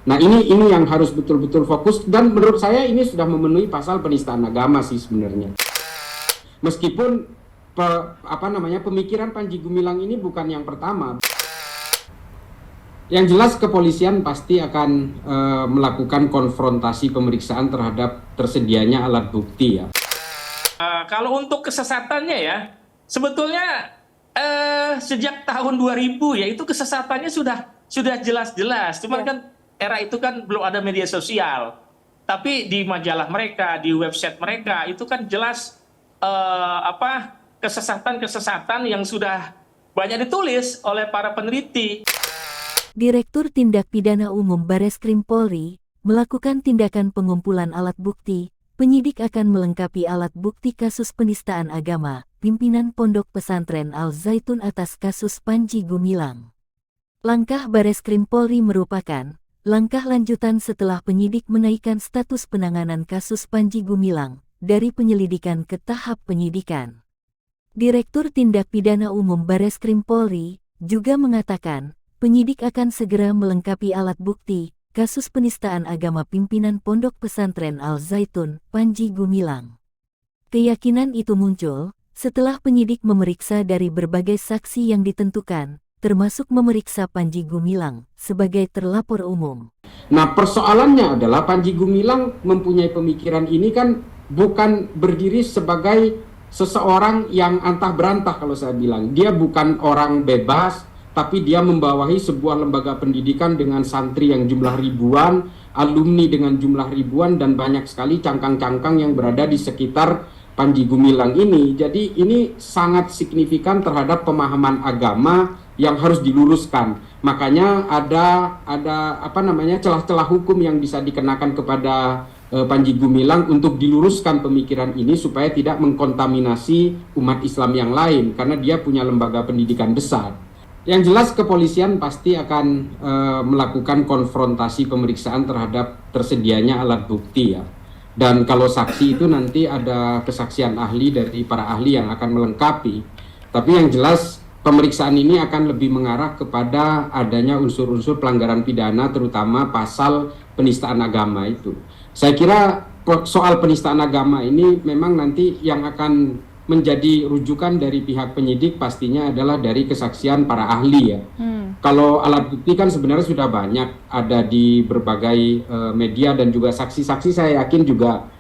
Nah, ini yang harus betul-betul fokus, dan menurut saya ini sudah memenuhi pasal penistaan agama sih sebenarnya. Meskipun pemikiran Panji Gumilang ini bukan yang pertama. Yang jelas kepolisian pasti akan melakukan konfrontasi pemeriksaan terhadap tersedianya alat bukti ya. Kalau untuk kesesatannya ya, sebetulnya sejak tahun 2000 ya itu kesesatannya sudah jelas-jelas. Cuman kan era itu kan belum ada media sosial. Tapi di majalah mereka, di website mereka itu kan jelas kesesatan-kesesatan yang sudah banyak ditulis oleh para peneliti. Direktur Tindak Pidana Umum Bareskrim Polri melakukan tindakan pengumpulan alat bukti. Penyidik akan melengkapi alat bukti kasus penistaan agama pimpinan Pondok Pesantren Al-Zaitun atas kasus Panji Gumilang. Langkah Bareskrim Polri merupakan langkah lanjutan setelah penyidik menaikkan status penanganan kasus Panji Gumilang dari penyelidikan ke tahap penyidikan. Direktur Tindak Pidana Umum Bareskrim Polri juga mengatakan penyidik akan segera melengkapi alat bukti kasus penistaan agama pimpinan Pondok Pesantren Al-Zaitun, Panji Gumilang. Keyakinan itu muncul setelah penyidik memeriksa dari berbagai saksi yang ditentukan, termasuk memeriksa Panji Gumilang sebagai terlapor umum. Nah, persoalannya adalah Panji Gumilang mempunyai pemikiran ini kan bukan berdiri sebagai seseorang yang antah berantah kalau saya bilang. Dia bukan orang bebas, tapi dia membawahi sebuah lembaga pendidikan dengan santri yang jumlah ribuan, alumni dengan jumlah ribuan, dan banyak sekali cangkang-cangkang yang berada di sekitar Panji Gumilang ini. Jadi ini sangat signifikan terhadap pemahaman agama yang harus diluruskan. Makanya ada celah-celah hukum yang bisa dikenakan kepada Panji Gumilang untuk diluruskan pemikiran ini supaya tidak mengkontaminasi umat Islam yang lain, karena dia punya lembaga pendidikan besar. Yang jelas kepolisian pasti akan melakukan konfrontasi pemeriksaan terhadap tersedianya alat bukti ya. Dan kalau saksi itu nanti ada kesaksian ahli dari para ahli yang akan melengkapi. Tapi yang jelas pemeriksaan ini akan lebih mengarah kepada adanya unsur-unsur pelanggaran pidana, terutama pasal penistaan agama itu. Saya kira soal penistaan agama ini memang nanti yang akan menjadi rujukan dari pihak penyidik pastinya adalah dari kesaksian para ahli ya. Kalau alat bukti kan sebenarnya sudah banyak ada di berbagai media, dan juga saksi-saksi saya yakin juga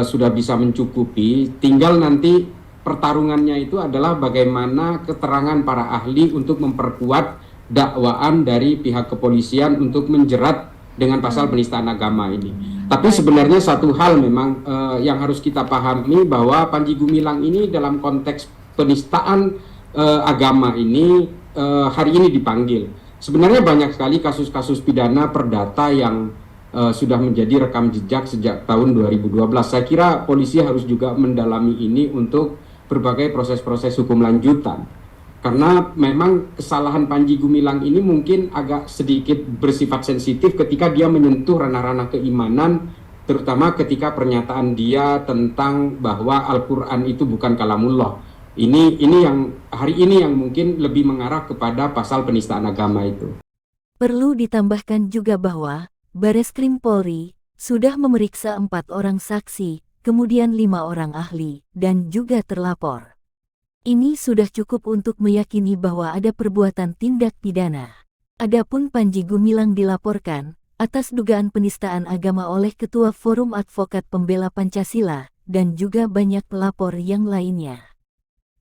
sudah bisa mencukupi. Tinggal nanti pertarungannya itu adalah bagaimana keterangan para ahli untuk memperkuat dakwaan dari pihak kepolisian untuk menjerat dengan pasal penistaan agama ini. Tapi sebenarnya satu hal memang yang harus kita pahami, bahwa Panji Gumilang ini dalam konteks penistaan agama ini hari ini dipanggil. Sebenarnya banyak sekali kasus-kasus pidana perdata yang sudah menjadi rekam jejak sejak tahun 2012. Saya kira polisi harus juga mendalami ini untuk berbagai proses-proses hukum lanjutan. Karena memang kesalahan Panji Gumilang ini mungkin agak sedikit bersifat sensitif ketika dia menyentuh ranah-ranah keimanan, terutama ketika pernyataan dia tentang bahwa Al-Quran itu bukan kalamullah. Ini yang hari ini yang mungkin lebih mengarah kepada pasal penistaan agama itu. Perlu ditambahkan juga bahwa Bareskrim Polri sudah memeriksa 4 orang saksi, kemudian 5 orang ahli, dan juga terlapor. Ini sudah cukup untuk meyakini bahwa ada perbuatan tindak pidana. Adapun Panji Gumilang dilaporkan atas dugaan penistaan agama oleh Ketua Forum Advokat Pembela Pancasila dan juga banyak pelapor yang lainnya.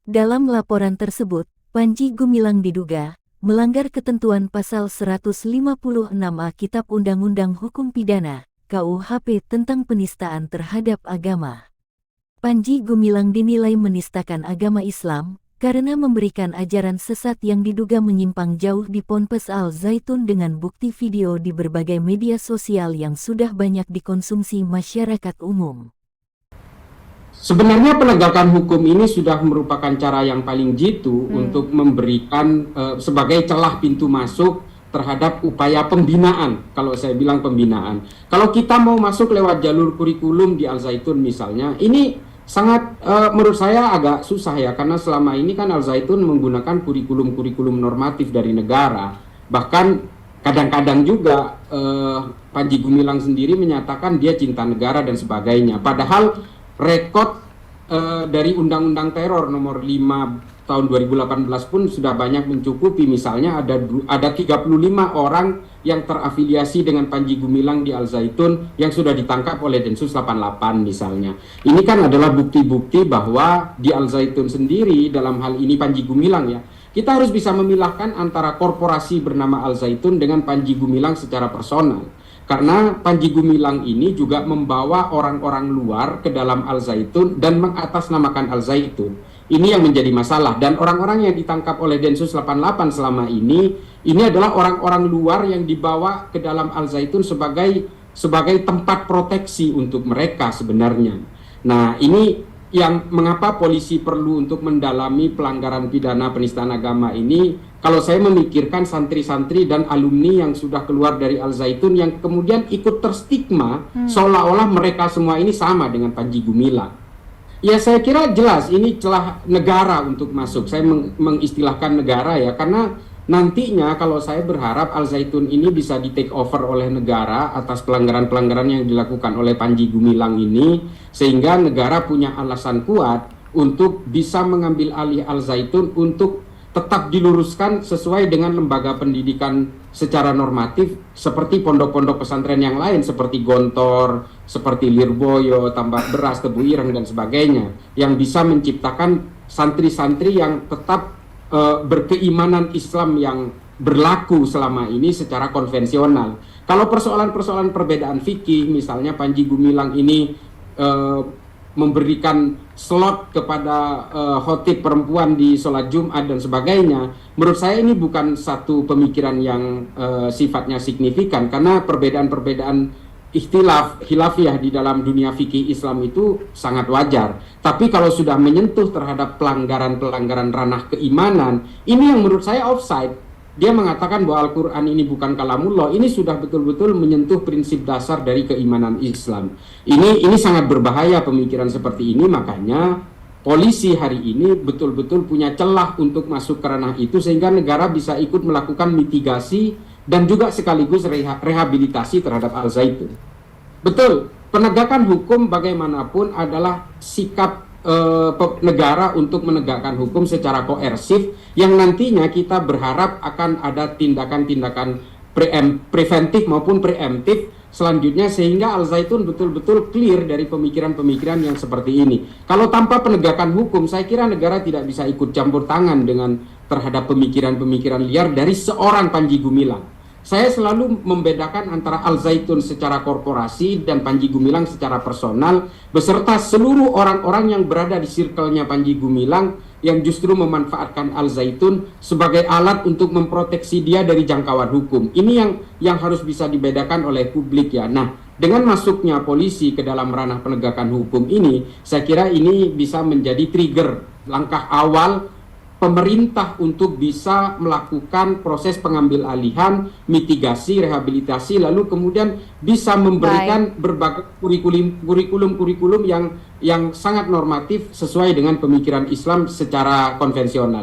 Dalam laporan tersebut, Panji Gumilang diduga melanggar ketentuan pasal 156A Kitab Undang-Undang Hukum Pidana (KUHP) tentang penistaan terhadap agama. Panji Gumilang dinilai menistakan agama Islam karena memberikan ajaran sesat yang diduga menyimpang jauh di Ponpes Al-Zaitun dengan bukti video di berbagai media sosial yang sudah banyak dikonsumsi masyarakat umum. Sebenarnya penegakan hukum ini sudah merupakan cara yang paling jitu untuk memberikan sebagai celah pintu masuk terhadap upaya pembinaan. Kalau saya bilang pembinaan, kalau kita mau masuk lewat jalur kurikulum di Al-Zaitun misalnya, ini sangat menurut saya agak susah ya, karena selama ini kan Al-Zaitun menggunakan kurikulum-kurikulum normatif dari negara. Bahkan kadang-kadang juga Panji Gumilang sendiri menyatakan dia cinta negara dan sebagainya. Padahal rekod dari Undang-Undang Teror nomor 5 tahun 2018 pun sudah banyak mencukupi. Misalnya ada 35 orang yang terafiliasi dengan Panji Gumilang di Al Zaitun yang sudah ditangkap oleh Densus 88 misalnya. Ini kan adalah bukti-bukti bahwa di Al Zaitun sendiri, dalam hal ini Panji Gumilang ya, kita harus bisa memilahkan antara korporasi bernama Al Zaitun dengan Panji Gumilang secara personal. Karena Panji Gumilang ini juga membawa orang-orang luar ke dalam Al Zaitun dan mengatasnamakan Al Zaitun. Ini yang menjadi masalah. Dan orang-orang yang ditangkap oleh Densus 88 selama ini adalah orang-orang luar yang dibawa ke dalam Al Zaitun sebagai tempat proteksi untuk mereka sebenarnya. Nah, ini yang mengapa polisi perlu untuk mendalami pelanggaran pidana penistaan agama ini. Kalau saya memikirkan santri-santri dan alumni yang sudah keluar dari Al Zaitun yang kemudian ikut terstigma seolah-olah mereka semua ini sama dengan Panji Gumilang. Ya, saya kira jelas ini celah negara untuk masuk. Saya mengistilahkan negara ya, karena nantinya kalau saya berharap Al Zaitun ini bisa di take over oleh negara atas pelanggaran-pelanggaran yang dilakukan oleh Panji Gumilang ini, sehingga negara punya alasan kuat untuk bisa mengambil alih Al Zaitun untuk tetap diluruskan sesuai dengan lembaga pendidikan secara normatif seperti pondok-pondok pesantren yang lain seperti Gontor, seperti Lirboyo, Tambak Beras, Tebu Ireng dan sebagainya, yang bisa menciptakan santri-santri yang tetap berkeimanan Islam yang berlaku selama ini secara konvensional. Kalau persoalan-persoalan perbedaan fikih, misalnya Panji Gumilang ini memberikan slot kepada khotib perempuan di sholat Jumat dan sebagainya, menurut saya ini bukan satu pemikiran yang sifatnya signifikan, karena perbedaan-perbedaan khilafiyah di dalam dunia fikih Islam itu sangat wajar. Tapi kalau sudah menyentuh terhadap pelanggaran-pelanggaran ranah keimanan, ini yang menurut saya offside. Dia mengatakan bahwa Al-Quran ini bukan kalamullah. Ini sudah betul-betul menyentuh prinsip dasar dari keimanan Islam. Ini sangat berbahaya pemikiran seperti ini. Makanya polisi hari ini betul-betul punya celah untuk masuk ke ranah itu, sehingga negara bisa ikut melakukan mitigasi dan juga sekaligus rehabilitasi terhadap Al Zaitun. Betul, penegakan hukum bagaimanapun adalah sikap negara untuk menegakkan hukum secara koersif, yang nantinya kita berharap akan ada tindakan-tindakan preventif maupun preemptif selanjutnya, sehingga Al Zaitun betul-betul clear dari pemikiran-pemikiran yang seperti ini. Kalau tanpa penegakan hukum, saya kira negara tidak bisa ikut campur tangan dengan terhadap pemikiran-pemikiran liar dari seorang Panji Gumilang. Saya selalu membedakan antara Al Zaitun secara korporasi dan Panji Gumilang secara personal, beserta seluruh orang-orang yang berada di circle-nya Panji Gumilang yang justru memanfaatkan Al Zaitun sebagai alat untuk memproteksi dia dari jangkauan hukum. Ini yang harus bisa dibedakan oleh publik ya. Nah, dengan masuknya polisi ke dalam ranah penegakan hukum ini, saya kira ini bisa menjadi trigger, langkah awal pemerintah untuk bisa melakukan proses pengambil alihan, mitigasi, rehabilitasi, lalu kemudian bisa memberikan berbagai kurikulum yang sangat normatif sesuai dengan pemikiran Islam secara konvensional.